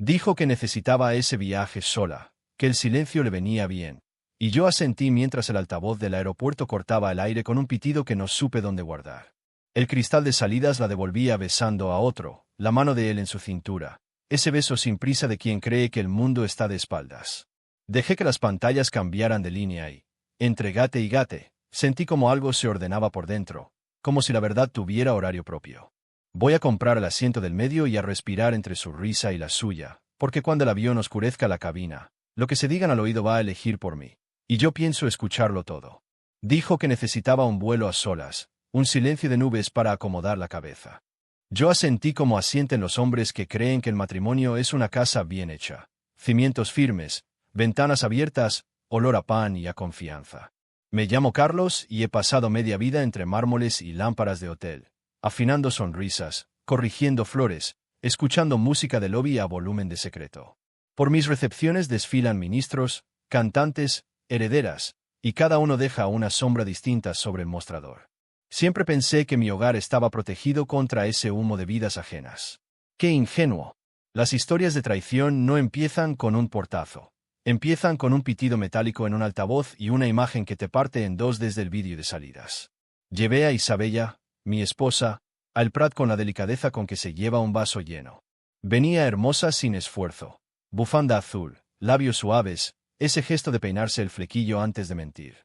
Dijo que necesitaba ese viaje sola, que el silencio le venía bien. Y yo asentí mientras el altavoz del aeropuerto cortaba el aire con un pitido que no supe dónde guardar. El cristal de salidas la devolvía besando a otro, la mano de él en su cintura, ese beso sin prisa de quien cree que el mundo está de espaldas. Dejé que las pantallas cambiaran de línea y, entre gate y gate, sentí como algo se ordenaba por dentro, como si la verdad tuviera horario propio. Voy a comprar el asiento del medio y a respirar entre su risa y la suya, porque cuando el avión oscurezca la cabina, lo que se digan al oído va a elegir por mí. Y yo pienso escucharlo todo. Dijo que necesitaba un vuelo a solas, un silencio de nubes para acomodar la cabeza. Yo asentí como asienten los hombres que creen que el matrimonio es una casa bien hecha. Cimientos firmes, ventanas abiertas, olor a pan y a confianza. Me llamo Carlos y he pasado media vida entre mármoles y lámparas de hotel, afinando sonrisas, corrigiendo flores, escuchando música de lobby a volumen de secreto. Por mis recepciones desfilan ministros, cantantes, herederas, y cada uno deja una sombra distinta sobre el mostrador. Siempre pensé que mi hogar estaba protegido contra ese humo de vidas ajenas. ¡Qué ingenuo! Las historias de traición no empiezan con un portazo. Empiezan con un pitido metálico en un altavoz y una imagen que te parte en dos desde el vídeo de salidas. Llevé a Isabella, mi esposa, al Prat con la delicadeza con que se lleva un vaso lleno. Venía hermosa sin esfuerzo. Bufanda azul, labios suaves, ese gesto de peinarse el flequillo antes de mentir.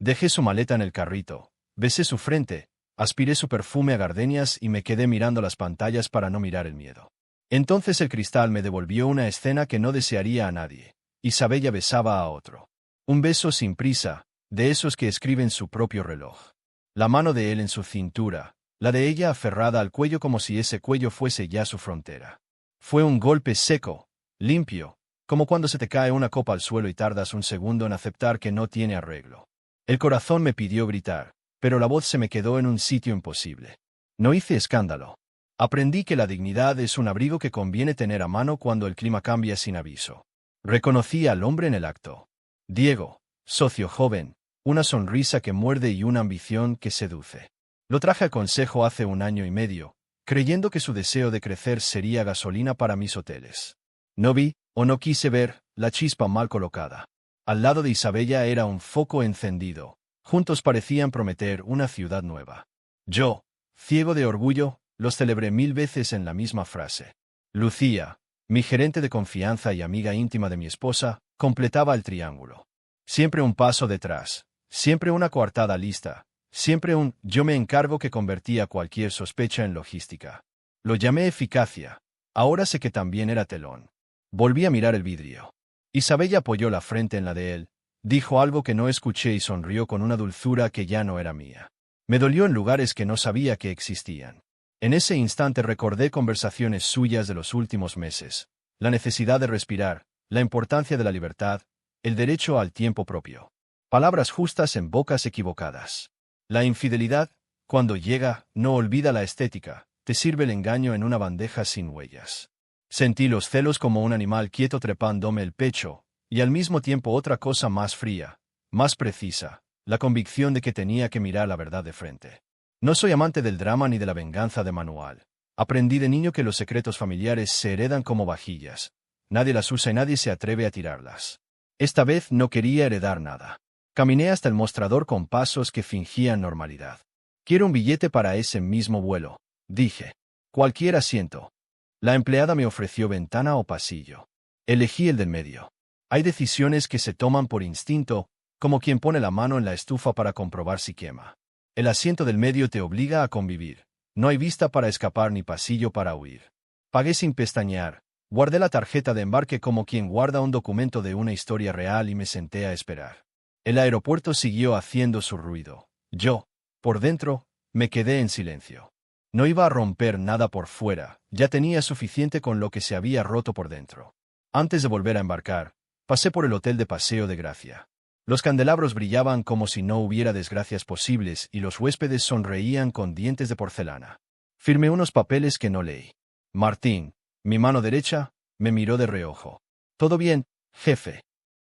Dejé su maleta en el carrito, besé su frente, aspiré su perfume a gardenias y me quedé mirando las pantallas para no mirar el miedo. Entonces el cristal me devolvió una escena que no desearía a nadie. Isabella besaba a otro. Un beso sin prisa, de esos que escriben su propio reloj. La mano de él en su cintura, la de ella aferrada al cuello como si ese cuello fuese ya su frontera. Fue un golpe seco, limpio, como cuando se te cae una copa al suelo y tardas un segundo en aceptar que no tiene arreglo. El corazón me pidió gritar, pero la voz se me quedó en un sitio imposible. No hice escándalo. Aprendí que la dignidad es un abrigo que conviene tener a mano cuando el clima cambia sin aviso. Reconocí al hombre en el acto. Diego, socio joven, una sonrisa que muerde y una ambición que seduce. Lo traje al consejo hace 1 año y medio, creyendo que su deseo de crecer sería gasolina para mis hoteles. No vi, o no quise ver, la chispa mal colocada. Al lado de Isabella era un foco encendido. Juntos parecían prometer una ciudad nueva. Yo, ciego de orgullo, los celebré 1000 veces en la misma frase. Lucía, mi gerente de confianza y amiga íntima de mi esposa, completaba el triángulo. Siempre un paso detrás, siempre una coartada lista, siempre un yo me encargo que convertía cualquier sospecha en logística. Lo llamé eficacia. Ahora sé que también era telón. Volví a mirar el vidrio. Isabella apoyó la frente en la de él, dijo algo que no escuché y sonrió con una dulzura que ya no era mía. Me dolió en lugares que no sabía que existían. En ese instante recordé conversaciones suyas de los últimos meses, la necesidad de respirar, la importancia de la libertad, el derecho al tiempo propio. Palabras justas en bocas equivocadas. La infidelidad, cuando llega, no olvida la estética, te sirve el engaño en una bandeja sin huellas. Sentí los celos como un animal quieto trepándome el pecho, y al mismo tiempo otra cosa más fría, más precisa, la convicción de que tenía que mirar la verdad de frente. No soy amante del drama ni de la venganza de manual. Aprendí de niño que los secretos familiares se heredan como vajillas. Nadie las usa y nadie se atreve a tirarlas. Esta vez no quería heredar nada. Caminé hasta el mostrador con pasos que fingían normalidad. Quiero un billete para ese mismo vuelo, dije. Cualquier asiento. La empleada me ofreció ventana o pasillo. Elegí el del medio. Hay decisiones que se toman por instinto, como quien pone la mano en la estufa para comprobar si quema. El asiento del medio te obliga a convivir. No hay vista para escapar ni pasillo para huir. Pagué sin pestañear. Guardé la tarjeta de embarque como quien guarda un documento de una historia real y me senté a esperar. El aeropuerto siguió haciendo su ruido. Yo, por dentro, me quedé en silencio. No iba a romper nada por fuera, ya tenía suficiente con lo que se había roto por dentro. Antes de volver a embarcar, pasé por el hotel de Paseo de Gracia. Los candelabros brillaban como si no hubiera desgracias posibles y los huéspedes sonreían con dientes de porcelana. Firmé unos papeles que no leí. Martín, mi mano derecha, me miró de reojo. ¿Todo bien, jefe?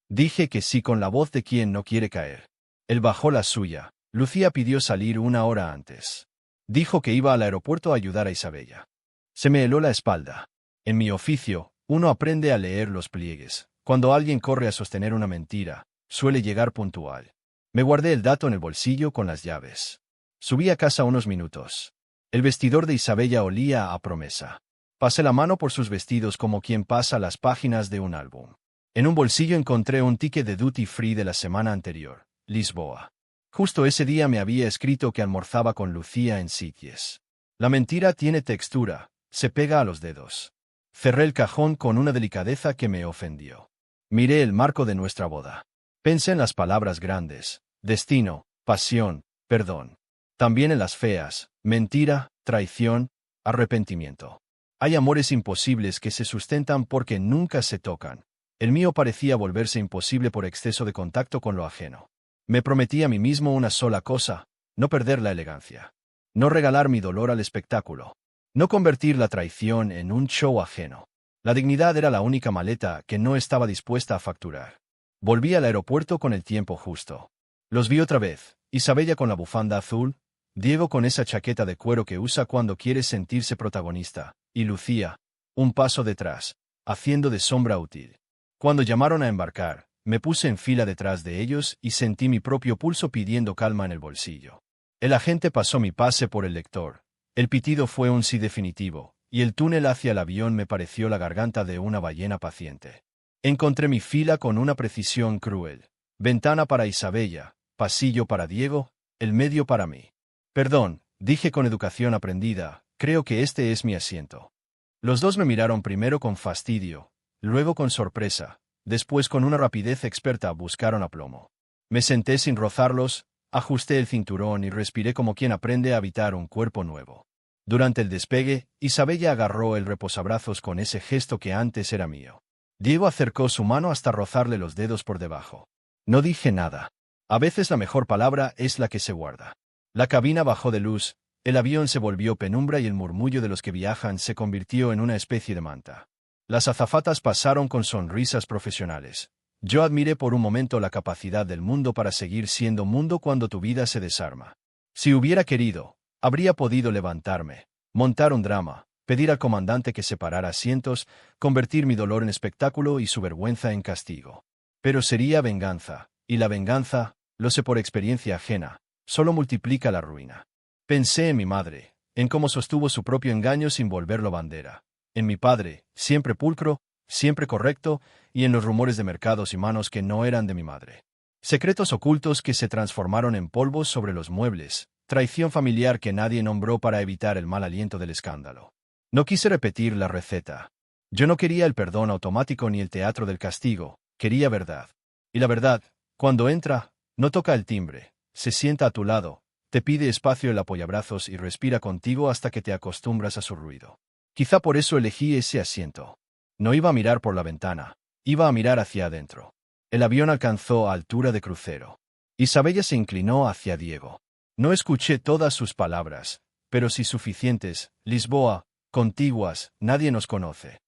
Dije que sí con la voz de quien no quiere caer. Él bajó la suya. Lucía pidió salir 1 hora antes. Dijo que iba al aeropuerto a ayudar a Isabella. Se me heló la espalda. En mi oficio, Uno aprende a leer los pliegues. Cuando alguien corre a sostener una mentira, suele llegar puntual. Me guardé el dato en el bolsillo con las llaves. Subí a casa unos minutos. El vestidor de Isabella olía a promesa. Pasé la mano por sus vestidos como quien pasa las páginas de un álbum. En un bolsillo encontré un ticket de duty free de la semana anterior, Lisboa. Justo ese día me había escrito que almorzaba con Lucía en Sitges. La mentira tiene textura, se pega a los dedos. Cerré el cajón con una delicadeza que me ofendió. Miré el marco de nuestra boda. Pensé en las palabras grandes, destino, pasión, perdón. También en las feas, mentira, traición, arrepentimiento. Hay amores imposibles que se sustentan porque nunca se tocan. El mío parecía volverse imposible por exceso de contacto con lo ajeno. Me prometí a mí mismo una sola cosa: no perder la elegancia. No regalar mi dolor al espectáculo. No convertir la traición en un show ajeno. La dignidad era la única maleta que no estaba dispuesta a facturar. Volví al aeropuerto con el tiempo justo. Los vi otra vez, Isabella con la bufanda azul, Diego con esa chaqueta de cuero que usa cuando quiere sentirse protagonista, y Lucía, un paso detrás, haciendo de sombra útil. Cuando llamaron a embarcar, me puse en fila detrás de ellos y sentí mi propio pulso pidiendo calma en el bolsillo. El agente pasó mi pase por el lector. El pitido fue un sí definitivo, y el túnel hacia el avión me pareció la garganta de una ballena paciente. Encontré mi fila con una precisión cruel. Ventana para Isabella, pasillo para Diego, el medio para mí. Perdón, dije con educación aprendida, creo que este es mi asiento. Los dos me miraron primero con fastidio, luego con sorpresa, después con una rapidez experta buscaron aplomo. Me senté sin rozarlos, ajusté el cinturón y respiré como quien aprende a habitar un cuerpo nuevo. Durante el despegue, Isabella agarró el reposabrazos con ese gesto que antes era mío. Diego acercó su mano hasta rozarle los dedos por debajo. No dije nada. A veces la mejor palabra es la que se guarda. La cabina bajó de luz, el avión se volvió penumbra y el murmullo de los que viajan se convirtió en una especie de manta. Las azafatas pasaron con sonrisas profesionales. Yo admiré por un momento la capacidad del mundo para seguir siendo mundo cuando tu vida se desarma. Si hubiera querido, habría podido levantarme, montar un drama, pedir al comandante que separara asientos, convertir mi dolor en espectáculo y su vergüenza en castigo. Pero sería venganza, y la venganza, lo sé por experiencia ajena, solo multiplica la ruina. Pensé en mi madre, en cómo sostuvo su propio engaño sin volverlo bandera. En mi padre, siempre pulcro, siempre correcto, y en los rumores de mercados y manos que no eran de mi madre. Secretos ocultos que se transformaron en polvos sobre los muebles, traición familiar que nadie nombró para evitar el mal aliento del escándalo. No quise repetir la receta. Yo no quería el perdón automático ni el teatro del castigo, quería verdad. Y la verdad, cuando entra, no toca el timbre, se sienta a tu lado, te pide espacio el apoyabrazos y respira contigo hasta que te acostumbras a su ruido. Quizá por eso elegí ese asiento. No iba a mirar por la ventana, iba a mirar hacia adentro. El avión alcanzó a altura de crucero. Isabella se inclinó hacia Diego. No escuché todas sus palabras, pero sí suficientes. Lisboa, contiguas, nadie nos conoce.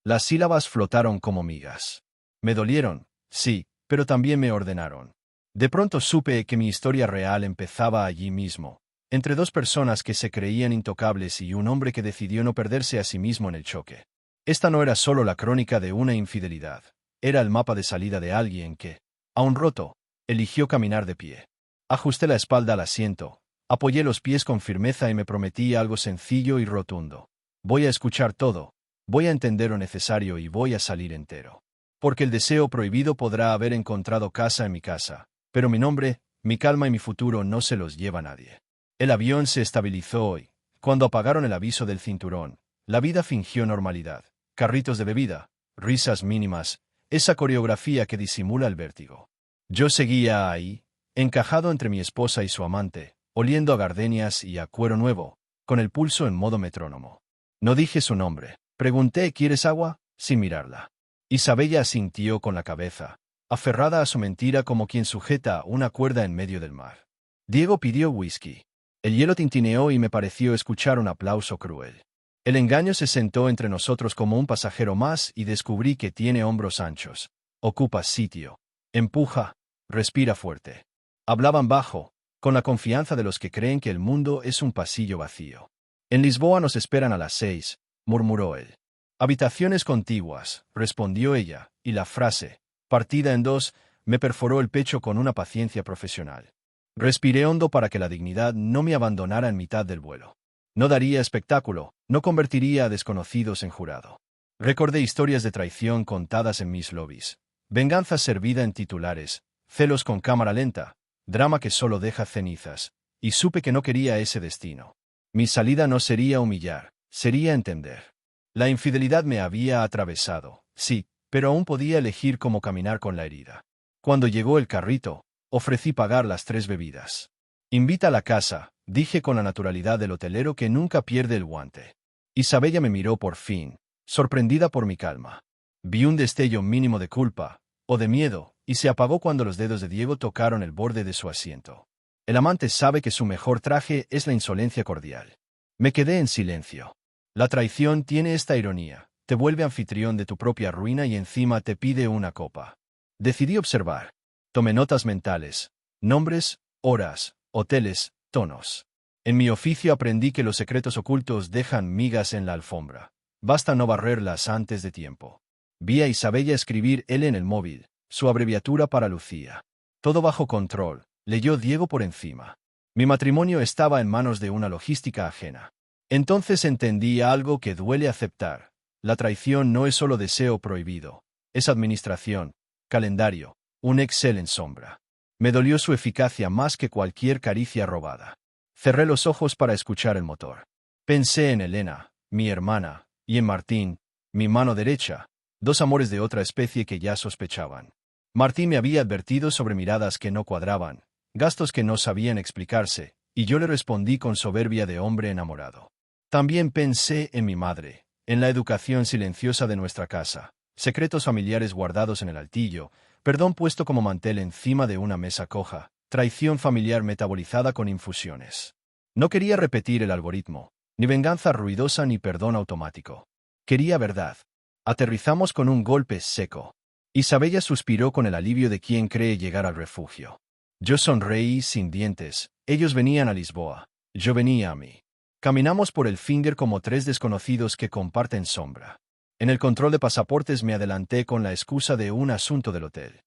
Las sílabas flotaron como migas. Me dolieron, sí, pero también me ordenaron. De pronto supe que mi historia real empezaba allí mismo, entre dos personas que se creían intocables y un hombre que decidió no perderse a sí mismo en el choque. Esta no era solo la crónica de una infidelidad, era el mapa de salida de alguien que, aún roto, eligió caminar de pie. Ajusté la espalda al asiento, apoyé los pies con firmeza y me prometí algo sencillo y rotundo. Voy a escuchar todo, voy a entender lo necesario y voy a salir entero. Porque el deseo prohibido podrá haber encontrado casa en mi casa, pero mi nombre, mi calma y mi futuro no se los lleva nadie. El avión se estabilizó y, cuando apagaron el aviso del cinturón, la vida fingió normalidad. Carritos de bebida, risas mínimas, esa coreografía que disimula el vértigo. Yo seguía ahí, encajado entre mi esposa y su amante, oliendo a gardenias y a cuero nuevo, con el pulso en modo metrónomo. No dije su nombre. Pregunté ¿quieres agua? Sin mirarla. Isabella asintió con la cabeza, aferrada a su mentira como quien sujeta una cuerda en medio del mar. Diego pidió whisky. El hielo tintineó y me pareció escuchar un aplauso cruel. El engaño se sentó entre nosotros como un pasajero más y descubrí que tiene hombros anchos. Ocupa sitio. Empuja. Respira fuerte. Hablaban bajo, con la confianza de los que creen que el mundo es un pasillo vacío. En Lisboa nos esperan a las 6, murmuró él. Habitaciones contiguas, respondió ella, y la frase, partida en dos, me perforó el pecho con una paciencia profesional. Respiré hondo para que la dignidad no me abandonara en mitad del vuelo. No daría espectáculo, no convertiría a desconocidos en jurado. Recordé historias de traición contadas en mis lobbies, venganza servida en titulares, celos con cámara lenta, drama que solo deja cenizas, y supe que no quería ese destino. Mi salida no sería humillar, sería entender. La infidelidad me había atravesado, sí, pero aún podía elegir cómo caminar con la herida. Cuando llegó el carrito, ofrecí pagar las 3 bebidas. Invita a la casa, dije con la naturalidad del hotelero que nunca pierde el guante. Isabella me miró por fin, sorprendida por mi calma. Vi un destello mínimo de culpa, o de miedo, y se apagó cuando los dedos de Diego tocaron el borde de su asiento. El amante sabe que su mejor traje es la insolencia cordial. Me quedé en silencio. La traición tiene esta ironía, te vuelve anfitrión de tu propia ruina y encima te pide una copa. Decidí observar. Tomé notas mentales, nombres, horas, hoteles, tonos. En mi oficio aprendí que los secretos ocultos dejan migas en la alfombra. Basta no barrerlas antes de tiempo. Vi a Isabella escribir L en el móvil, su abreviatura para Lucía. Todo bajo control, leyó Diego por encima. Mi matrimonio estaba en manos de una logística ajena. Entonces entendí algo que duele aceptar. La traición no es solo deseo prohibido, es administración, calendario, un Excel en sombra. Me dolió su eficacia más que cualquier caricia robada. Cerré los ojos para escuchar el motor. Pensé en Elena, mi hermana, y en Martín, mi mano derecha, 2 amores de otra especie que ya sospechaban. Martín me había advertido sobre miradas que no cuadraban, gastos que no sabían explicarse, y yo le respondí con soberbia de hombre enamorado. También pensé en mi madre, en la educación silenciosa de nuestra casa, secretos familiares guardados en el altillo, perdón puesto como mantel encima de una mesa coja, traición familiar metabolizada con infusiones. No quería repetir el algoritmo, ni venganza ruidosa ni perdón automático. Quería verdad. Aterrizamos con un golpe seco. Isabella suspiró con el alivio de quien cree llegar al refugio. Yo sonreí sin dientes, ellos venían a Lisboa, yo venía a mí. Caminamos por el Finger como 3 desconocidos que comparten sombra. En el control de pasaportes me adelanté con la excusa de un asunto del hotel.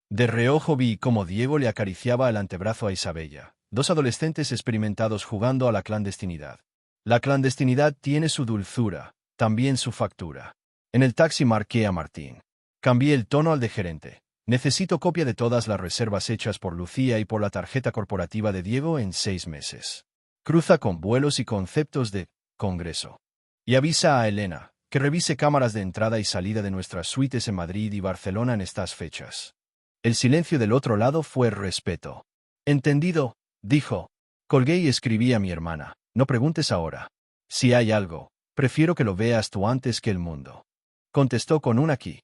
De reojo vi cómo Diego le acariciaba el antebrazo a Isabella, 2 adolescentes experimentados jugando a la clandestinidad. La clandestinidad tiene su dulzura, también su factura. En el taxi marqué a Martín. Cambié el tono al de gerente. Necesito copia de todas las reservas hechas por Lucía y por la tarjeta corporativa de Diego en 6 meses. Cruza con vuelos y conceptos de congreso. Y avisa a Elena, que revise cámaras de entrada y salida de nuestras suites en Madrid y Barcelona en estas fechas. El silencio del otro lado fue respeto. Entendido, dijo. Colgué y escribí a mi hermana, no preguntes ahora. Si hay algo, prefiero que lo veas tú antes que el mundo. Contestó con un aquí.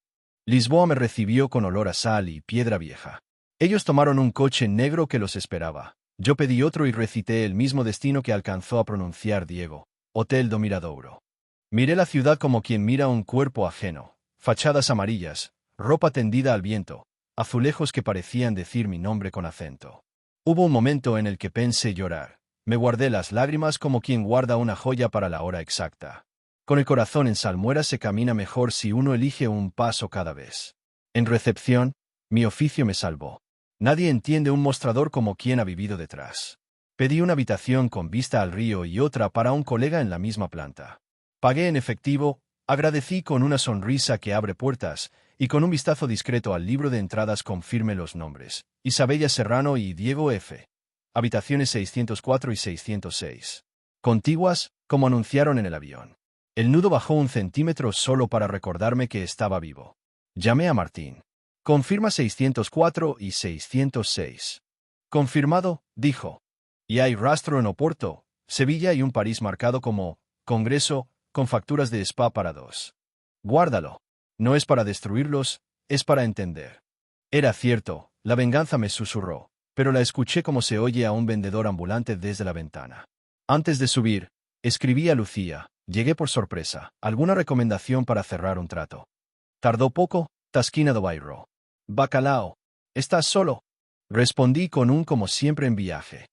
Lisboa me recibió con olor a sal y piedra vieja. Ellos tomaron un coche negro que los esperaba. Yo pedí otro y recité el mismo destino que alcanzó a pronunciar Diego, Hotel do Miradouro. Miré la ciudad como quien mira un cuerpo ajeno, fachadas amarillas, ropa tendida al viento, azulejos que parecían decir mi nombre con acento. Hubo un momento en el que pensé llorar. Me guardé las lágrimas como quien guarda una joya para la hora exacta. Con el corazón en salmuera se camina mejor si uno elige un paso cada vez. En recepción, mi oficio me salvó. Nadie entiende un mostrador como quien ha vivido detrás. Pedí una habitación con vista al río y otra para un colega en la misma planta. Pagué en efectivo, agradecí con una sonrisa que abre puertas, y con un vistazo discreto al libro de entradas confirmé los nombres: Isabella Serrano y Diego F. Habitaciones 604 y 606. Contiguas, como anunciaron en el avión. El nudo bajó 1 centímetro solo para recordarme que estaba vivo. Llamé a Martín. Confirma 604 y 606. Confirmado, dijo. Y hay rastro en Oporto, Sevilla y un París marcado como Congreso, con facturas de spa para 2. Guárdalo. No es para destruirlos, es para entender. Era cierto, la venganza me susurró, pero la escuché como se oye a un vendedor ambulante desde la ventana. Antes de subir, escribí a Lucía, llegué por sorpresa, alguna recomendación para cerrar un trato. Tardó poco, Tasquina do Bairro. Bacalao. ¿Estás solo? Respondí con un como siempre en viaje.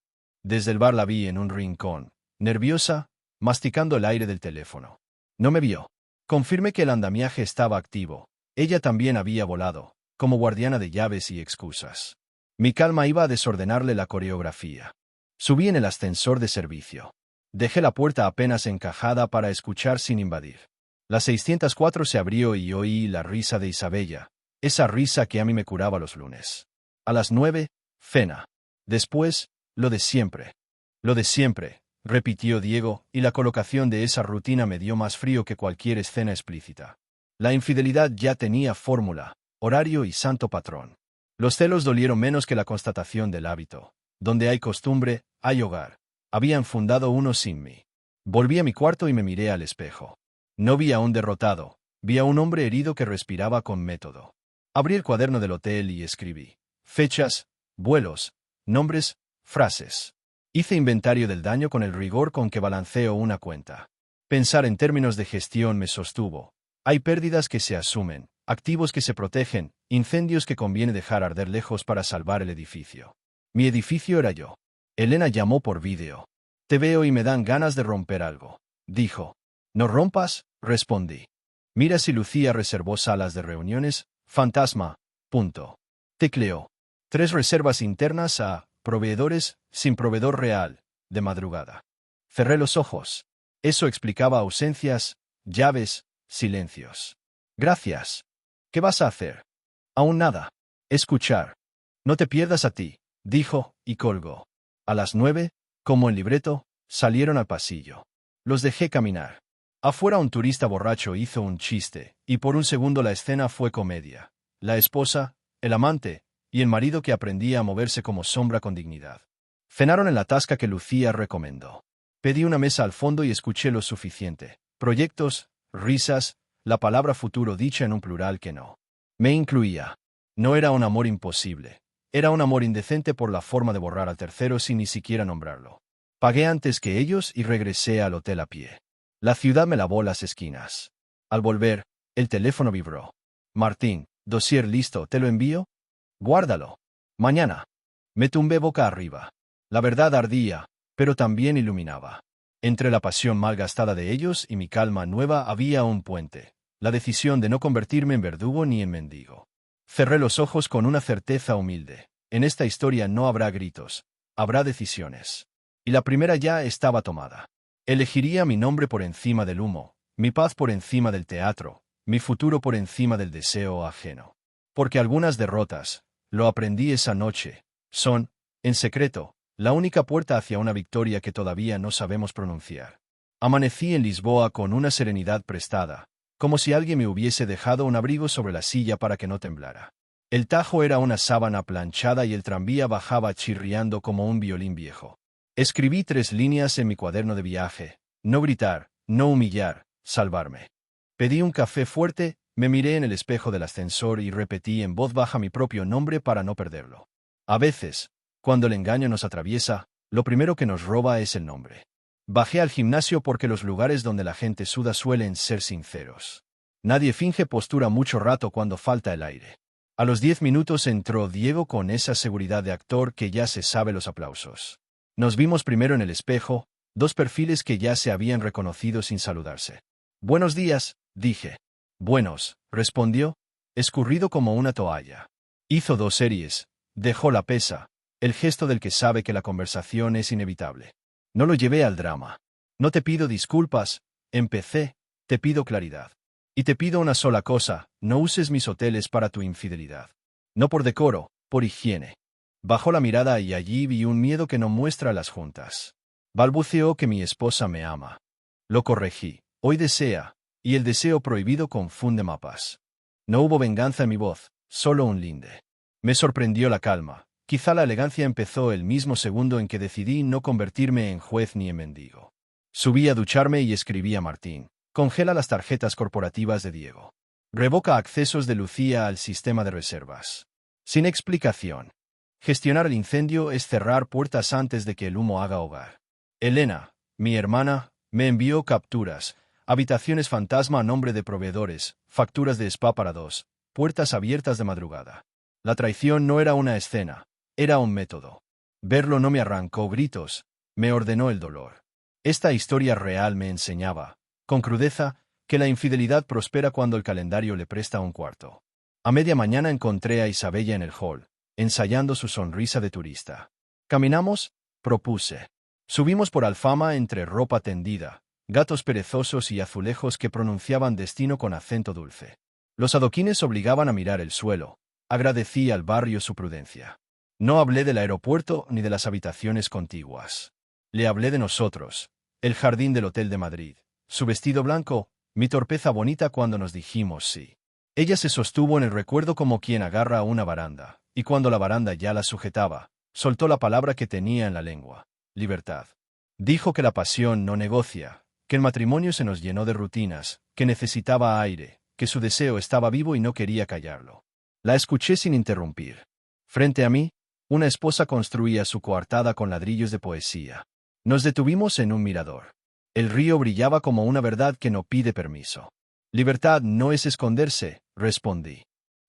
Desde el bar la vi en un rincón, nerviosa, masticando el aire del teléfono. No me vio. Confirmé que el andamiaje estaba activo. Ella también había volado, como guardiana de llaves y excusas. Mi calma iba a desordenarle la coreografía. Subí en el ascensor de servicio. Dejé la puerta apenas encajada para escuchar sin invadir. La 604 se abrió y oí la risa de Isabella, esa risa que a mí me curaba los lunes. A las 9, cena. Después, lo de siempre. Lo de siempre, repitió Diego, y la colocación de esa rutina me dio más frío que cualquier escena explícita. La infidelidad ya tenía fórmula, horario y santo patrón. Los celos dolieron menos que la constatación del hábito. Donde hay costumbre, hay hogar. Habían fundado uno sin mí. Volví a mi cuarto y me miré al espejo. No vi a un derrotado, vi a un hombre herido que respiraba con método. Abrí el cuaderno del hotel y escribí. Fechas, vuelos, nombres, frases. Hice inventario del daño con el rigor con que balanceo una cuenta. Pensar en términos de gestión me sostuvo. Hay pérdidas que se asumen, activos que se protegen, incendios que conviene dejar arder lejos para salvar el edificio. Mi edificio era yo. Elena llamó por vídeo. Te veo y me dan ganas de romper algo, dijo. No rompas, respondí. Mira si Lucía reservó salas de reuniones, fantasma, punto. Tecleó. 3 reservas internas a proveedores sin proveedor real, de madrugada. Cerré los ojos. Eso explicaba ausencias, llaves, silencios. Gracias. ¿Qué vas a hacer? Aún nada. Escuchar. No te pierdas a ti, dijo, y colgó. A las 9, como en libreto, salieron al pasillo. Los dejé caminar. Afuera un turista borracho hizo un chiste, y por un segundo la escena fue comedia. La esposa, el amante, y el marido que aprendía a moverse como sombra con dignidad. Cenaron en la tasca que Lucía recomendó. Pedí una mesa al fondo y escuché lo suficiente. Proyectos, risas, la palabra futuro dicha en un plural que no me incluía. No era un amor imposible. Era un amor indecente por la forma de borrar al tercero sin ni siquiera nombrarlo. Pagué antes que ellos y regresé al hotel a pie. La ciudad me lavó las esquinas. Al volver, el teléfono vibró. Martín, dossier listo, ¿te lo envío? Guárdalo. Mañana. Me tumbé boca arriba. La verdad ardía, pero también iluminaba. Entre la pasión malgastada de ellos y mi calma nueva había un puente. La decisión de no convertirme en verdugo ni en mendigo. Cerré los ojos con una certeza humilde. En esta historia no habrá gritos. Habrá decisiones. Y la primera ya estaba tomada. Elegiría mi nombre por encima del humo, mi paz por encima del teatro, mi futuro por encima del deseo ajeno. Porque algunas derrotas, lo aprendí esa noche, son, en secreto, la única puerta hacia una victoria que todavía no sabemos pronunciar. Amanecí en Lisboa con una serenidad prestada, como si alguien me hubiese dejado un abrigo sobre la silla para que no temblara. El Tajo era una sábana planchada y el tranvía bajaba chirriando como un violín viejo. Escribí 3 líneas en mi cuaderno de viaje: no gritar, no humillar, salvarme. Pedí un café fuerte, me miré en el espejo del ascensor y repetí en voz baja mi propio nombre para no perderlo. A veces, cuando el engaño nos atraviesa, lo primero que nos roba es el nombre. Bajé al gimnasio porque los lugares donde la gente suda suelen ser sinceros. Nadie finge postura mucho rato cuando falta el aire. A los 10 minutos entró Diego con esa seguridad de actor que ya se sabe los aplausos. Nos vimos primero en el espejo, 2 perfiles que ya se habían reconocido sin saludarse. Buenos días, dije. Buenos, respondió, escurrido como una toalla. Hizo 2 series, dejó la pesa, el gesto del que sabe que la conversación es inevitable. No lo llevé al drama. No te pido disculpas, empecé, te pido claridad. Y te pido una sola cosa, no uses mis hoteles para tu infidelidad. No por decoro, por higiene. Bajó la mirada y allí vi un miedo que no muestra las juntas. Balbuceó que mi esposa me ama. Lo corregí. Hoy desea, y el deseo prohibido confunde mapas. No hubo venganza en mi voz, solo un linde. Me sorprendió la calma. Quizá la elegancia empezó el mismo segundo en que decidí no convertirme en juez ni en mendigo. Subí a ducharme y escribí a Martín. Congela las tarjetas corporativas de Diego. Revoca accesos de Lucía al sistema de reservas. Sin explicación. Gestionar el incendio es cerrar puertas antes de que el humo haga hogar. Elena, mi hermana, me envió capturas, habitaciones fantasma a nombre de proveedores, facturas de spa para 2, puertas abiertas de madrugada. La traición no era una escena, era un método. Verlo no me arrancó gritos, me ordenó el dolor. Esta historia real me enseñaba, con crudeza, que la infidelidad prospera cuando el calendario le presta un cuarto. A media mañana encontré a Isabella en el hall, ensayando su sonrisa de turista. ¿Caminamos?, propuse. Subimos por Alfama entre ropa tendida, gatos perezosos y azulejos que pronunciaban destino con acento dulce. Los adoquines obligaban a mirar el suelo. Agradecí al barrio su prudencia. No hablé del aeropuerto ni de las habitaciones contiguas. Le hablé de nosotros, el jardín del Hotel de Madrid, su vestido blanco, mi torpeza bonita cuando nos dijimos sí. Ella se sostuvo en el recuerdo como quien agarra a una baranda, y cuando la baranda ya la sujetaba, soltó la palabra que tenía en la lengua: libertad. Dijo que la pasión no negocia, que el matrimonio se nos llenó de rutinas, que necesitaba aire, que su deseo estaba vivo y no quería callarlo. La escuché sin interrumpir. Frente a mí, una esposa construía su coartada con ladrillos de poesía. Nos detuvimos en un mirador. El río brillaba como una verdad que no pide permiso. Libertad no es esconderse, respondí.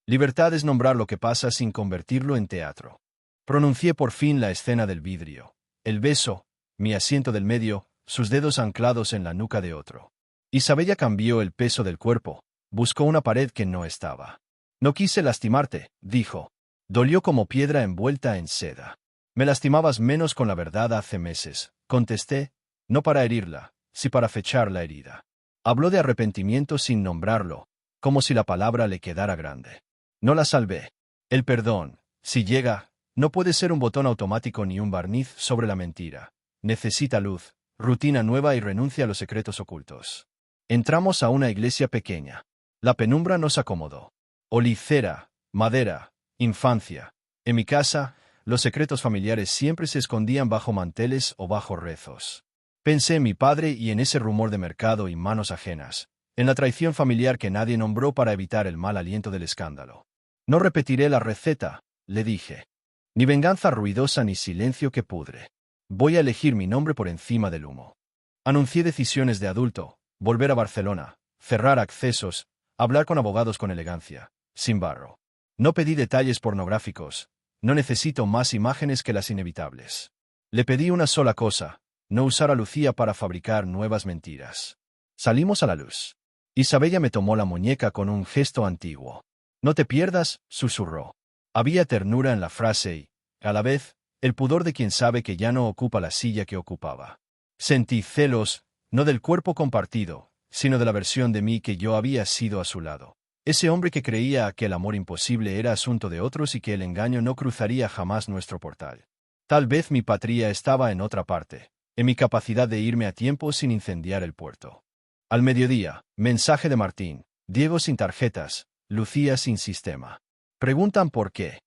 Libertad es nombrar lo que pasa sin convertirlo en teatro. Pronuncié por fin la escena del vidrio. El beso, mi asiento del medio, sus dedos anclados en la nuca de otro. Isabella cambió el peso del cuerpo, buscó una pared que no estaba. No quise lastimarte, dijo. Dolió como piedra envuelta en seda. Me lastimabas menos con la verdad hace meses, contesté, no para herirla, si para fechar la herida. Habló de arrepentimiento sin nombrarlo, como si la palabra le quedara grande. No la salvé. El perdón, si llega, no puede ser un botón automático ni un barniz sobre la mentira. Necesita luz, rutina nueva y renuncia a los secretos ocultos. Entramos a una iglesia pequeña. La penumbra nos acomodó. Olicera, madera, infancia. En mi casa, los secretos familiares siempre se escondían bajo manteles o bajo rezos. Pensé en mi padre y en ese rumor de mercado y manos ajenas, en la traición familiar que nadie nombró para evitar el mal aliento del escándalo. No repetiré la receta, le dije. Ni venganza ruidosa ni silencio que pudre. Voy a elegir mi nombre por encima del humo. Anuncié decisiones de adulto, volver a Barcelona, cerrar accesos, hablar con abogados con elegancia, sin barro. No pedí detalles pornográficos, no necesito más imágenes que las inevitables. Le pedí una sola cosa: no usar a Lucía para fabricar nuevas mentiras. Salimos a la luz. Isabella me tomó la muñeca con un gesto antiguo. No te pierdas, susurró. Había ternura en la frase y, a la vez, el pudor de quien sabe que ya no ocupa la silla que ocupaba. Sentí celos, no del cuerpo compartido, sino de la versión de mí que yo había sido a su lado. Ese hombre que creía que el amor imposible era asunto de otros y que el engaño no cruzaría jamás nuestro portal. Tal vez mi patria estaba en otra parte, en mi capacidad de irme a tiempo sin incendiar el puerto. Al mediodía, mensaje de Martín: Diego sin tarjetas, Lucía sin sistema. Preguntan por qué.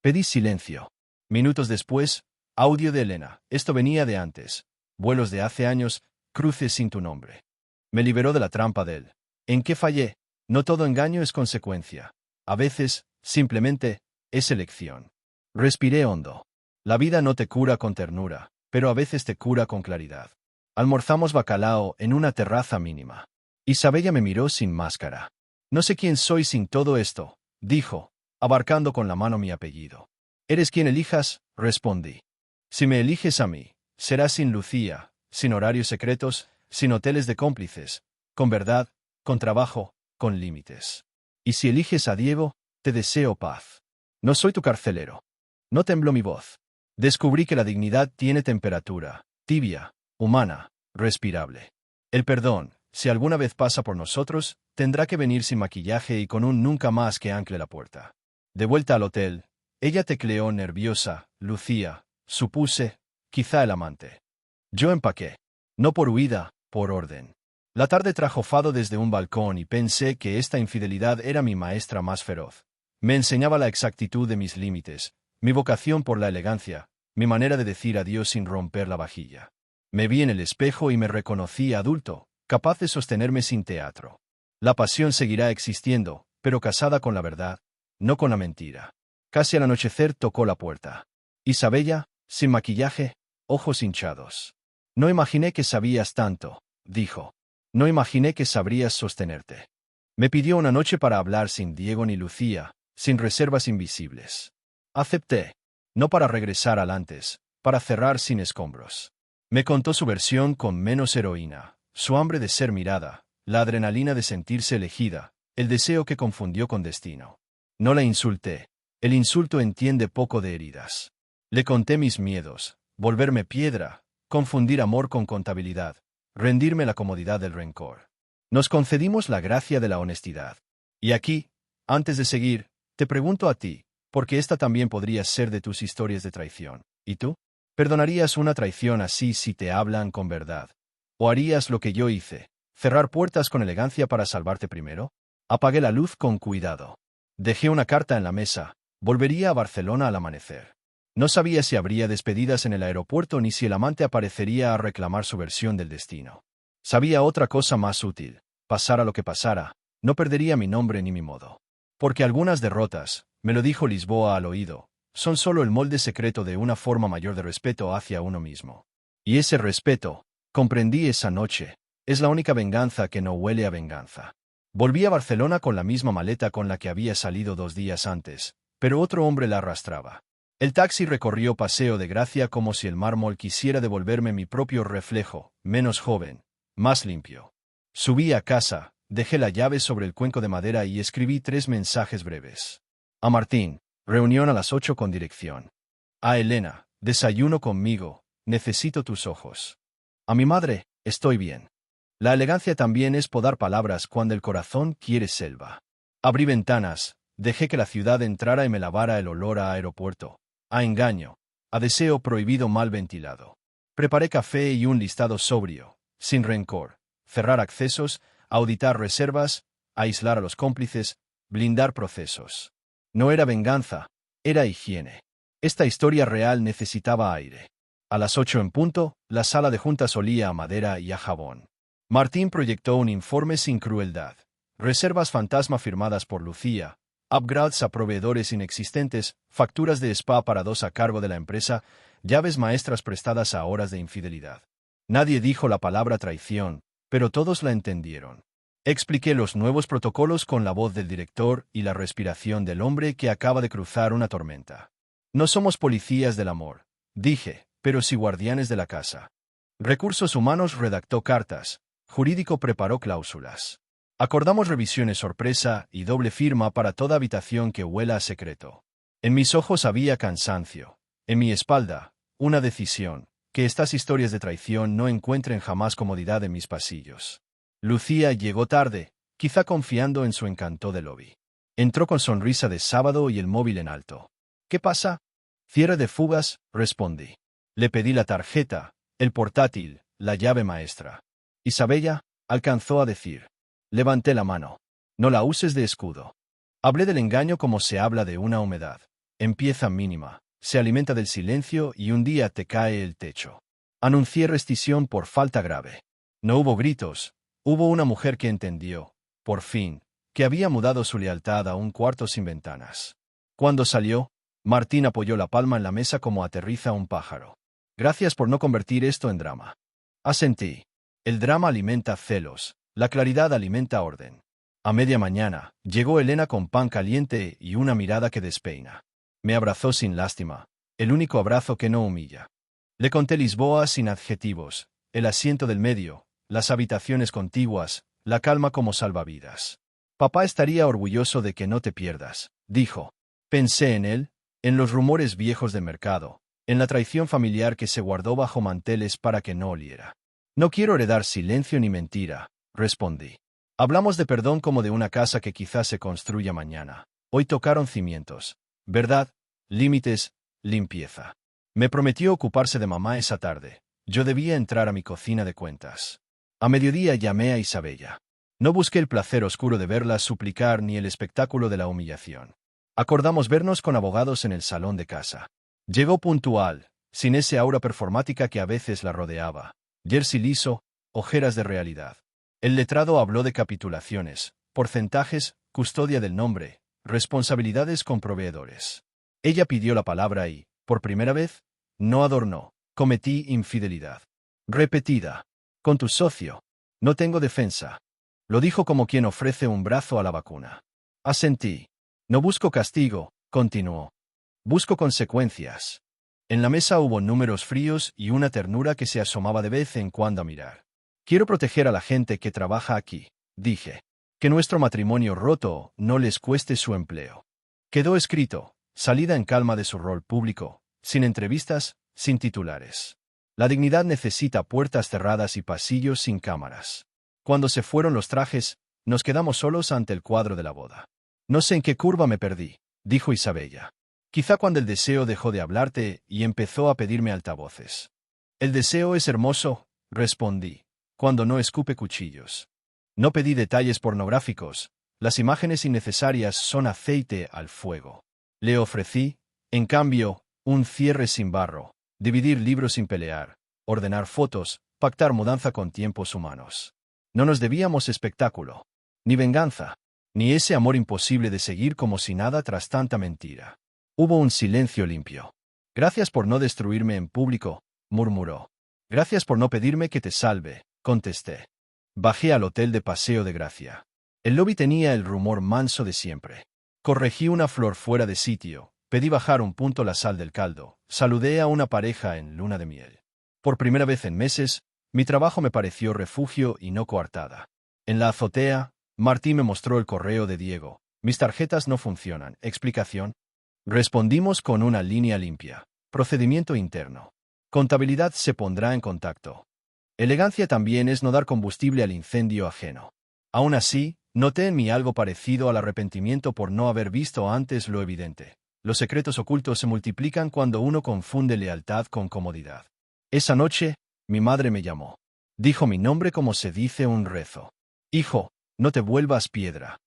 Pedí silencio. Minutos después, audio de Elena. Esto venía de antes. Vuelos de hace años, cruces sin tu nombre. Me liberó de la trampa de él. ¿En qué fallé? No todo engaño es consecuencia. A veces, simplemente, es elección. Respiré hondo. La vida no te cura con ternura, pero a veces te cura con claridad. Almorzamos bacalao en una terraza mínima. Isabella me miró sin máscara. No sé quién soy sin todo esto, dijo, abarcando con la mano mi apellido. Eres quien elijas, respondí. Si me eliges a mí, será sin Lucía, sin horarios secretos, sin hoteles de cómplices, con verdad, con trabajo, con límites. Y si eliges a Diego, te deseo paz. No soy tu carcelero. No tembló mi voz. Descubrí que la dignidad tiene temperatura, tibia, humana, respirable. El perdón, si alguna vez pasa por nosotros, tendrá que venir sin maquillaje y con un nunca más que ancle la puerta. De vuelta al hotel, ella tecleó nerviosa: Lucía, supuse, quizá el amante. Yo empaqué. No por huida, por orden. La tarde trajo fado desde un balcón y pensé que esta infidelidad era mi maestra más feroz. Me enseñaba la exactitud de mis límites, mi vocación por la elegancia, mi manera de decir adiós sin romper la vajilla. Me vi en el espejo y me reconocí adulto, capaz de sostenerme sin teatro. La pasión seguirá existiendo, pero casada con la verdad, no con la mentira. Casi al anochecer tocó la puerta. Isabella, sin maquillaje, ojos hinchados. No imaginé que sabías tanto, dijo. No imaginé que sabrías sostenerte. Me pidió una noche para hablar sin Diego ni Lucía, sin reservas invisibles. Acepté. No para regresar al antes, para cerrar sin escombros. Me contó su versión con menos heroína, su hambre de ser mirada, la adrenalina de sentirse elegida, el deseo que confundió con destino. No la insulté. El insulto entiende poco de heridas. Le conté mis miedos, volverme piedra, confundir amor con contabilidad, rendirme la comodidad del rencor. Nos concedimos la gracia de la honestidad. Y aquí, antes de seguir, te pregunto a ti, porque esta también podría ser de tus historias de traición. ¿Y tú? ¿Perdonarías una traición así si te hablan con verdad? ¿O harías lo que yo hice, cerrar puertas con elegancia para salvarte primero? Apagué la luz con cuidado. Dejé una carta en la mesa. Volvería a Barcelona al amanecer. No sabía si habría despedidas en el aeropuerto ni si el amante aparecería a reclamar su versión del destino. Sabía otra cosa más útil. Pasara lo que pasara, no perdería mi nombre ni mi modo. Porque algunas derrotas, me lo dijo Lisboa al oído, son solo el molde secreto de una forma mayor de respeto hacia uno mismo. Y ese respeto, comprendí esa noche, es la única venganza que no huele a venganza. Volví a Barcelona con la misma maleta con la que había salido 2 días antes, pero otro hombre la arrastraba. El taxi recorrió Paseo de Gracia como si el mármol quisiera devolverme mi propio reflejo, menos joven, más limpio. Subí a casa, dejé la llave sobre el cuenco de madera y escribí 3 mensajes breves. A Martín, reunión a las 8 con dirección. A Elena, desayuno conmigo, necesito tus ojos. A mi madre, estoy bien. La elegancia también es podar palabras cuando el corazón quiere selva. Abrí ventanas, dejé que la ciudad entrara y me lavara el olor a aeropuerto, a engaño, a deseo prohibido mal ventilado. Preparé café y un listado sobrio, sin rencor, cerrar accesos, auditar reservas, aislar a los cómplices, blindar procesos. No era venganza, era higiene. Esta historia real necesitaba aire. A las 8 en punto, la sala de juntas olía a madera y a jabón. Martín proyectó un informe sin crueldad. Reservas fantasma firmadas por Lucía, upgrades a proveedores inexistentes, facturas de spa para 2 a cargo de la empresa, llaves maestras prestadas a horas de infidelidad. Nadie dijo la palabra traición, pero todos la entendieron. Expliqué los nuevos protocolos con la voz del director y la respiración del hombre que acaba de cruzar una tormenta. No somos policías del amor, dije, pero sí guardianes de la casa. Recursos humanos redactó cartas, jurídico preparó cláusulas. Acordamos revisiones sorpresa y doble firma para toda habitación que huela a secreto. En mis ojos había cansancio. En mi espalda, una decisión, que estas historias de traición no encuentren jamás comodidad en mis pasillos. Lucía llegó tarde, quizá confiando en su encanto de lobby. Entró con sonrisa de sábado y el móvil en alto. ¿Qué pasa? Cierre de fugas, respondí. Le pedí la tarjeta, el portátil, la llave maestra. Isabella, alcanzó a decir. Levanté la mano. No la uses de escudo. Hablé del engaño como se habla de una humedad. Empieza mínima, se alimenta del silencio y un día te cae el techo. Anuncié rescisión por falta grave. No hubo gritos, hubo una mujer que entendió, por fin, que había mudado su lealtad a un cuarto sin ventanas. Cuando salió, Martín apoyó la palma en la mesa como aterriza un pájaro. Gracias por no convertir esto en drama. Asentí. El drama alimenta celos, la claridad alimenta orden. A media mañana, llegó Elena con pan caliente y una mirada que despeina. Me abrazó sin lástima, el único abrazo que no humilla. Le conté Lisboa sin adjetivos, el asiento del medio, las habitaciones contiguas, la calma como salvavidas. Papá estaría orgulloso de que no te pierdas, dijo. Pensé en él, en los rumores viejos de mercado, en la traición familiar que se guardó bajo manteles para que no oliera. No quiero heredar silencio ni mentira, respondí. Hablamos de perdón como de una casa que quizás se construya mañana. Hoy tocaron cimientos. Verdad, límites, limpieza. Me prometió ocuparse de mamá esa tarde. Yo debía entrar a mi cocina de cuentas. A mediodía llamé a Isabella. No busqué el placer oscuro de verla suplicar ni el espectáculo de la humillación. Acordamos vernos con abogados en el salón de casa. Llegó puntual, sin ese aura performática que a veces la rodeaba. Jersey liso, ojeras de realidad. El letrado habló de capitulaciones, porcentajes, custodia del nombre, responsabilidades con proveedores. Ella pidió la palabra y, por primera vez, no adornó. Cometí infidelidad. Repetida. Con tu socio. No tengo defensa. Lo dijo como quien ofrece un brazo a la vacuna. Asentí. No busco castigo, continuó. Busco consecuencias. En la mesa hubo números fríos y una ternura que se asomaba de vez en cuando a mirar. Quiero proteger a la gente que trabaja aquí. dije. Que nuestro matrimonio roto no les cueste su empleo. Quedó escrito, salida en calma de su rol público, sin entrevistas, sin titulares. La dignidad necesita puertas cerradas y pasillos sin cámaras. Cuando se fueron los trajes, nos quedamos solos ante el cuadro de la boda. No sé en qué curva me perdí, dijo Isabella. Quizá cuando el deseo dejó de hablarte y empezó a pedirme altavoces. El deseo es hermoso, respondí, cuando no escupe cuchillos. No pedí detalles pornográficos, las imágenes innecesarias son aceite al fuego. Le ofrecí, en cambio, un cierre sin barro, dividir libros sin pelear, ordenar fotos, pactar mudanza con tiempos humanos. No nos debíamos espectáculo, ni venganza, ni ese amor imposible de seguir como si nada tras tanta mentira. Hubo un silencio limpio. Gracias por no destruirme en público, murmuró. Gracias por no pedirme que te salve, contesté. Bajé al hotel de Paseo de Gracia. El lobby tenía el rumor manso de siempre. Corregí una flor fuera de sitio, pedí bajar un punto la sal del caldo, saludé a una pareja en luna de miel. Por primera vez en meses, mi trabajo me pareció refugio y no coartada. En la azotea, Martí me mostró el correo de Diego. Mis tarjetas no funcionan. ¿Explicación? Respondimos con una línea limpia. Procedimiento interno. Contabilidad se pondrá en contacto. Elegancia también es no dar combustible al incendio ajeno. Aún así, noté en mí algo parecido al arrepentimiento por no haber visto antes lo evidente. Los secretos ocultos se multiplican cuando uno confunde lealtad con comodidad. Esa noche, mi madre me llamó. Dijo mi nombre como se dice un rezo. Hijo, no te vuelvas piedra.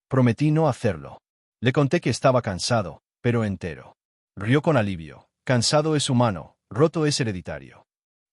Prometí no hacerlo. Le conté que estaba cansado, pero entero. Rió con alivio. Cansado es humano, roto es hereditario.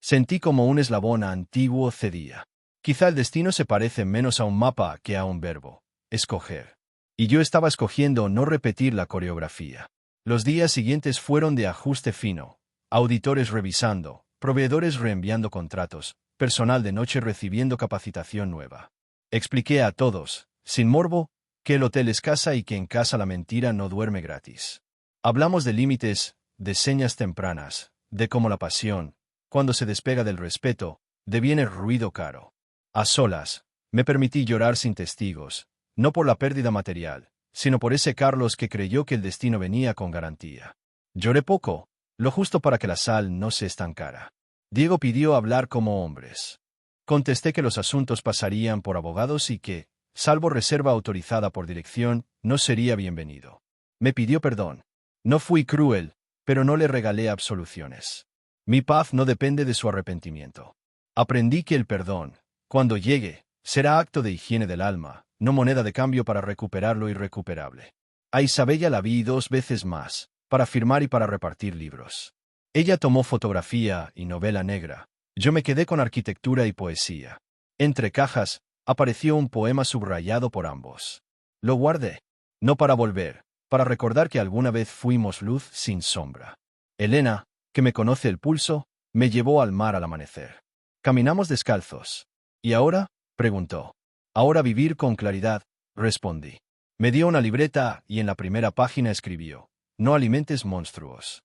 Sentí como un eslabón antiguo cedía. Quizá el destino se parece menos a un mapa que a un verbo. Escoger. Y yo estaba escogiendo no repetir la coreografía. Los días siguientes fueron de ajuste fino. Auditores revisando, proveedores reenviando contratos, personal de noche recibiendo capacitación nueva. Expliqué a todos, sin morbo, que el hotel es casa y que en casa la mentira no duerme gratis. Hablamos de límites, de señas tempranas, de cómo la pasión, cuando se despega del respeto, deviene ruido caro. A solas, me permití llorar sin testigos, no por la pérdida material, sino por ese Carlos que creyó que el destino venía con garantía. Lloré poco, lo justo para que la sal no se estancara. Diego pidió hablar como hombres. Contesté que los asuntos pasarían por abogados y que, salvo reserva autorizada por dirección, no sería bienvenido. Me pidió perdón. No fui cruel, pero no le regalé absoluciones. Mi paz no depende de su arrepentimiento. Aprendí que el perdón, cuando llegue, será acto de higiene del alma, no moneda de cambio para recuperar lo irrecuperable. A Isabella la vi 2 veces más, para firmar y para repartir libros. Ella tomó fotografía y novela negra. Yo me quedé con arquitectura y poesía. Entre cajas, apareció un poema subrayado por ambos. Lo guardé. No para volver, para recordar que alguna vez fuimos luz sin sombra. Elena, que me conoce el pulso, me llevó al mar al amanecer. Caminamos descalzos. ¿Y ahora? Preguntó. Ahora vivir con claridad, respondí. Me dio una libreta y en la primera página escribió: no alimentes monstruos.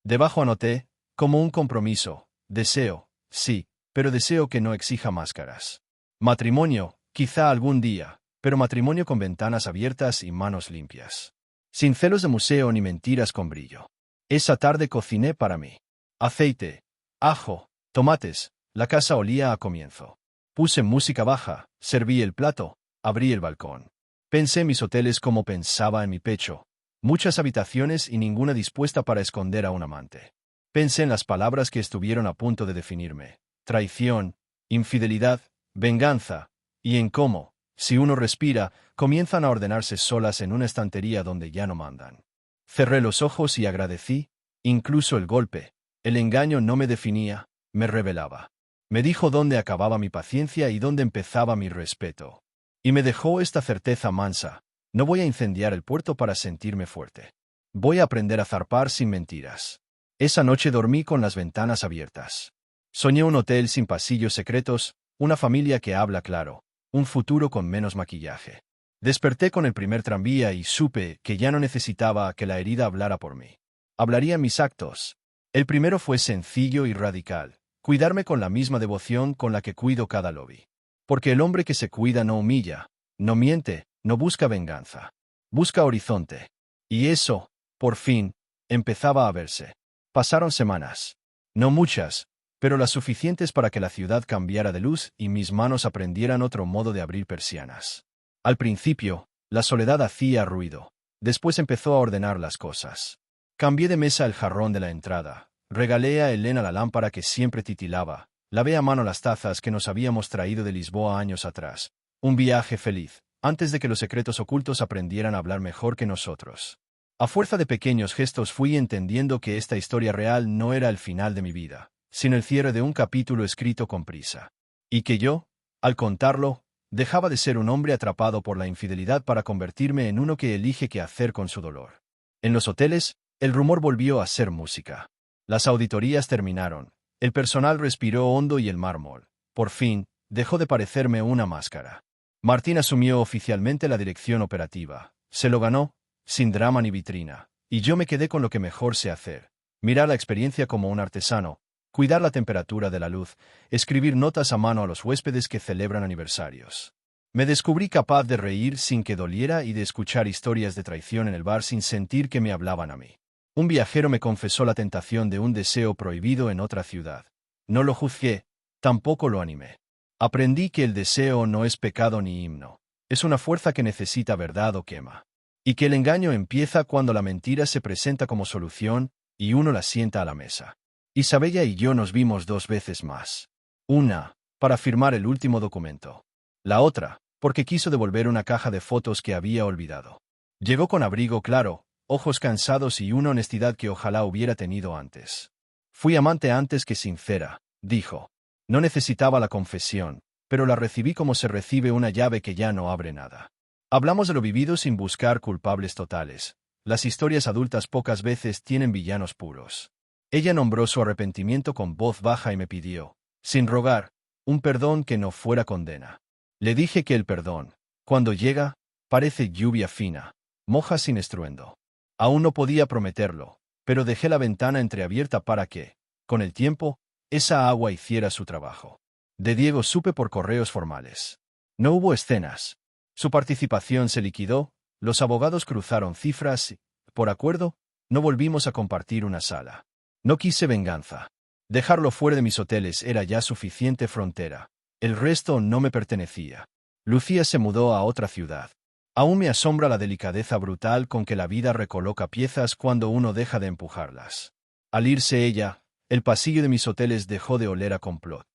Debajo anoté, como un compromiso, deseo, sí, pero deseo que no exija máscaras. Matrimonio, quizá algún día, pero matrimonio con ventanas abiertas y manos limpias. Sin celos de museo ni mentiras con brillo. Esa tarde cociné para mí. Aceite, ajo, tomates, la casa olía a comienzo. Puse música baja, serví el plato, abrí el balcón. Pensé en mis hoteles como pensaba en mi pecho. Muchas habitaciones y ninguna dispuesta para esconder a un amante. Pensé en las palabras que estuvieron a punto de definirme. Traición, infidelidad, venganza, y en cómo, si uno respira, comienzan a ordenarse solas en una estantería donde ya no mandan. Cerré los ojos y agradecí, incluso el golpe. El engaño no me definía, me revelaba. Me dijo dónde acababa mi paciencia y dónde empezaba mi respeto. Y me dejó esta certeza mansa: no voy a incendiar el puerto para sentirme fuerte. Voy a aprender a zarpar sin mentiras. Esa noche dormí con las ventanas abiertas. Soñé un hotel sin pasillos secretos, una familia que habla claro, un futuro con menos maquillaje. Desperté con el primer tranvía y supe que ya no necesitaba que la herida hablara por mí. Hablaría mis actos. El primero fue sencillo y radical: cuidarme con la misma devoción con la que cuido cada lobby. Porque el hombre que se cuida no humilla, no miente, no busca venganza. Busca horizonte. Y eso, por fin, empezaba a verse. Pasaron semanas. No muchas, pero las suficientes para que la ciudad cambiara de luz y mis manos aprendieran otro modo de abrir persianas. Al principio, la soledad hacía ruido. Después empezó a ordenar las cosas. Cambié de mesa el jarrón de la entrada. Regalé a Elena la lámpara que siempre titilaba. Lavé a mano las tazas que nos habíamos traído de Lisboa años atrás. Un viaje feliz, antes de que los secretos ocultos aprendieran a hablar mejor que nosotros. A fuerza de pequeños gestos fui entendiendo que esta historia real no era el final de mi vida, sino el cierre de un capítulo escrito con prisa. Y que yo, al contarlo, dejaba de ser un hombre atrapado por la infidelidad para convertirme en uno que elige qué hacer con su dolor. En los hoteles, el rumor volvió a ser música. Las auditorías terminaron. El personal respiró hondo y el mármol, por fin, dejó de parecerme una máscara. Martín asumió oficialmente la dirección operativa. Se lo ganó, sin drama ni vitrina. Y yo me quedé con lo que mejor sé hacer. Mirar la experiencia como un artesano, cuidar la temperatura de la luz, escribir notas a mano a los huéspedes que celebran aniversarios. Me descubrí capaz de reír sin que doliera y de escuchar historias de traición en el bar sin sentir que me hablaban a mí. Un viajero me confesó la tentación de un deseo prohibido en otra ciudad. No lo juzgué, tampoco lo animé. Aprendí que el deseo no es pecado ni himno. Es una fuerza que necesita verdad o quema. Y que el engaño empieza cuando la mentira se presenta como solución y uno la sienta a la mesa. Isabella y yo nos vimos 2 veces más. Una, para firmar el último documento. La otra, porque quiso devolver una caja de fotos que había olvidado. Llegó con abrigo claro, ojos cansados y una honestidad que ojalá hubiera tenido antes. Fui amante antes que sincera, dijo. No necesitaba la confesión, pero la recibí como se recibe una llave que ya no abre nada. Hablamos de lo vivido sin buscar culpables totales. Las historias adultas pocas veces tienen villanos puros. Ella nombró su arrepentimiento con voz baja y me pidió, sin rogar, un perdón que no fuera condena. Le dije que el perdón, cuando llega, parece lluvia fina, moja sin estruendo. Aún no podía prometerlo, pero dejé la ventana entreabierta para que, con el tiempo, esa agua hiciera su trabajo. De Diego supe por correos formales. No hubo escenas. Su participación se liquidó, los abogados cruzaron cifras y, por acuerdo, no volvimos a compartir una sala. No quise venganza. Dejarlo fuera de mis hoteles era ya suficiente frontera. El resto no me pertenecía. Lucía se mudó a otra ciudad. Aún me asombra la delicadeza brutal con que la vida recoloca piezas cuando uno deja de empujarlas. Al irse ella, el pasillo de mis hoteles dejó de oler a complot.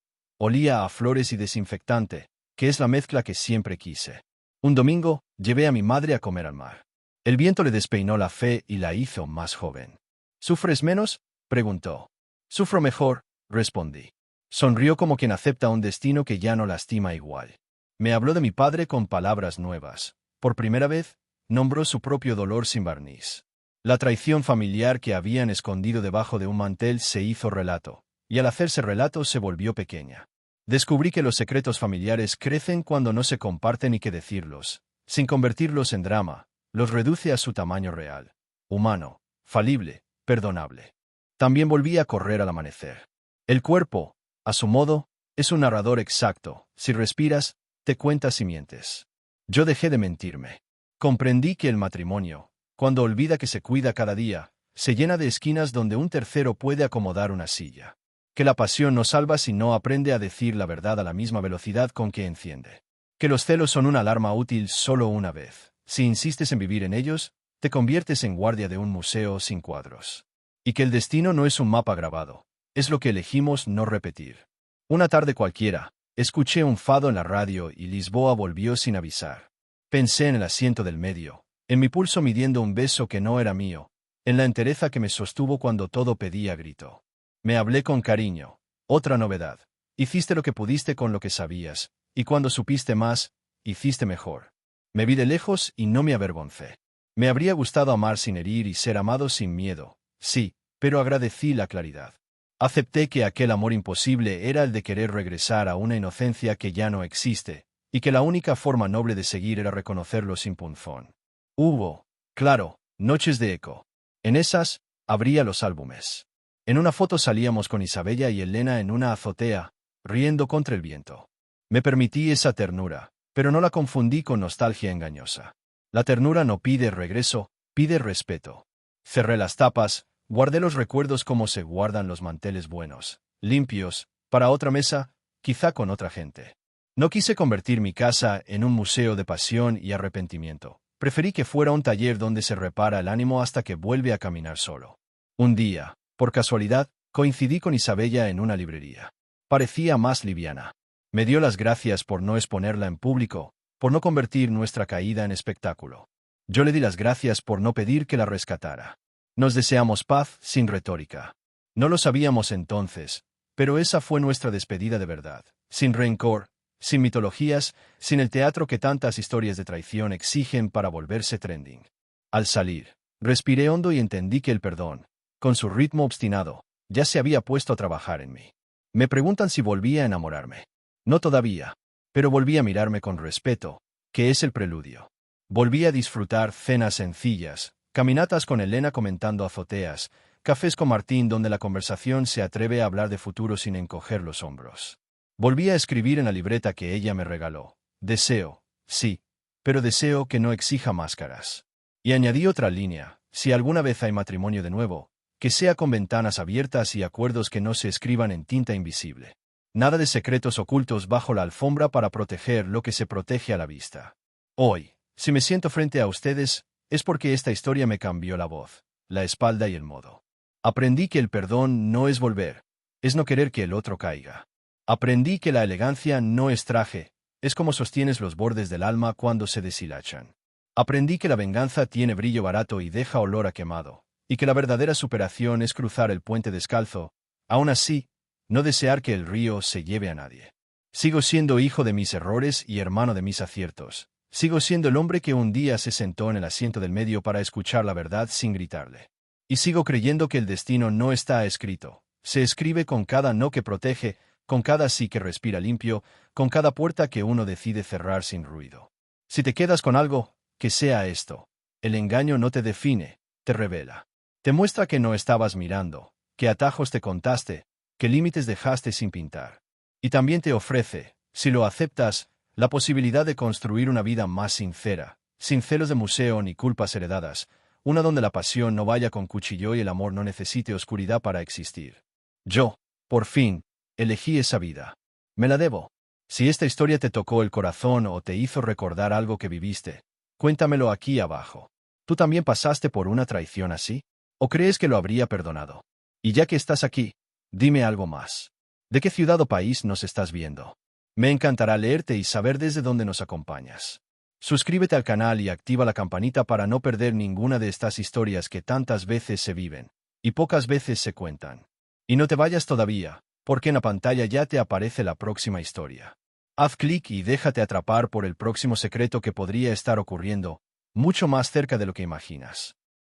Olía a flores y desinfectante, que es la mezcla que siempre quise. Un domingo, llevé a mi madre a comer al mar. El viento le despeinó la fe y la hizo más joven. ¿Sufres menos?, preguntó. Sufro mejor, respondí. Sonrió como quien acepta un destino que ya no lastima igual. Me habló de mi padre con palabras nuevas. Por primera vez, nombró su propio dolor sin barniz. La traición familiar que habían escondido debajo de un mantel se hizo relato, y al hacerse relato se volvió pequeña. Descubrí que los secretos familiares crecen cuando no se comparten y que decirlos, sin convertirlos en drama, los reduce a su tamaño real, humano, falible, perdonable. También volví a correr al amanecer. El cuerpo, a su modo, es un narrador exacto. Si respiras, te cuentas si mientes. Yo dejé de mentirme. Comprendí que el matrimonio, cuando olvida que se cuida cada día, se llena de esquinas donde un tercero puede acomodar una silla. Que la pasión no salva si no aprende a decir la verdad a la misma velocidad con que enciende. Que los celos son una alarma útil solo una vez. Si insistes en vivir en ellos, te conviertes en guardia de un museo sin cuadros. Y que el destino no es un mapa grabado, es lo que elegimos no repetir. Una tarde cualquiera, escuché un fado en la radio y Lisboa volvió sin avisar. Pensé en el asiento del medio, en mi pulso midiendo un beso que no era mío, en la entereza que me sostuvo cuando todo pedía grito. Me hablé con cariño. Otra novedad. Hiciste lo que pudiste con lo que sabías, y cuando supiste más, hiciste mejor. Me vi de lejos y no me avergoncé. Me habría gustado amar sin herir y ser amado sin miedo, sí, pero agradecí la claridad. Acepté que aquel amor imposible era el de querer regresar a una inocencia que ya no existe, y que la única forma noble de seguir era reconocerlo sin punzón. Hubo, claro, noches de eco. En esas, abría los álbumes. En una foto salíamos con Isabella y Elena en una azotea, riendo contra el viento. Me permití esa ternura, pero no la confundí con nostalgia engañosa. La ternura no pide regreso, pide respeto. Cerré las tapas, guardé los recuerdos como se guardan los manteles buenos, limpios, para otra mesa, quizá con otra gente. No quise convertir mi casa en un museo de pasión y arrepentimiento. Preferí que fuera un taller donde se repara el ánimo hasta que vuelve a caminar solo. Un día, por casualidad, coincidí con Isabella en una librería. Parecía más liviana. Me dio las gracias por no exponerla en público, por no convertir nuestra caída en espectáculo. Yo le di las gracias por no pedir que la rescatara. Nos deseamos paz sin retórica. No lo sabíamos entonces, pero esa fue nuestra despedida de verdad, sin rencor, sin mitologías, sin el teatro que tantas historias de traición exigen para volverse trending. Al salir, respiré hondo y entendí que el perdón, con su ritmo obstinado, ya se había puesto a trabajar en mí. Me preguntan si volví a enamorarme. No todavía, pero volví a mirarme con respeto, que es el preludio. Volví a disfrutar cenas sencillas, caminatas con Elena comentando azoteas, cafés con Martín donde la conversación se atreve a hablar de futuro sin encoger los hombros. Volví a escribir en la libreta que ella me regaló. Deseo, sí, pero deseo que no exija máscaras. Y añadí otra línea, si alguna vez hay matrimonio de nuevo, que sea con ventanas abiertas y acuerdos que no se escriban en tinta invisible. Nada de secretos ocultos bajo la alfombra para proteger lo que se protege a la vista. Hoy, si me siento frente a ustedes, es porque esta historia me cambió la voz, la espalda y el modo. Aprendí que el perdón no es volver, es no querer que el otro caiga. Aprendí que la elegancia no es traje, es como sostienes los bordes del alma cuando se deshilachan. Aprendí que la venganza tiene brillo barato y deja olor a quemado, y que la verdadera superación es cruzar el puente descalzo, aún así, no desear que el río se lleve a nadie. Sigo siendo hijo de mis errores y hermano de mis aciertos. Sigo siendo el hombre que un día se sentó en el asiento del medio para escuchar la verdad sin gritarle. Y sigo creyendo que el destino no está escrito. Se escribe con cada no que protege, con cada sí que respira limpio, con cada puerta que uno decide cerrar sin ruido. Si te quedas con algo, que sea esto. El engaño no te define, te revela. Te muestra que no estabas mirando, que atajos te contaste, qué límites dejaste sin pintar. Y también te ofrece, si lo aceptas, la posibilidad de construir una vida más sincera, sin celos de museo ni culpas heredadas, una donde la pasión no vaya con cuchillo y el amor no necesite oscuridad para existir. Yo, por fin, elegí esa vida. Me la debo. Si esta historia te tocó el corazón o te hizo recordar algo que viviste, cuéntamelo aquí abajo. ¿Tú también pasaste por una traición así? ¿O crees que lo habría perdonado? Y ya que estás aquí, dime algo más. ¿De qué ciudad o país nos estás viendo? Me encantará leerte y saber desde dónde nos acompañas. Suscríbete al canal y activa la campanita para no perder ninguna de estas historias que tantas veces se viven, y pocas veces se cuentan. Y no te vayas todavía, porque en la pantalla ya te aparece la próxima historia. Haz clic y déjate atrapar por el próximo secreto que podría estar ocurriendo, mucho más cerca de lo que imaginas.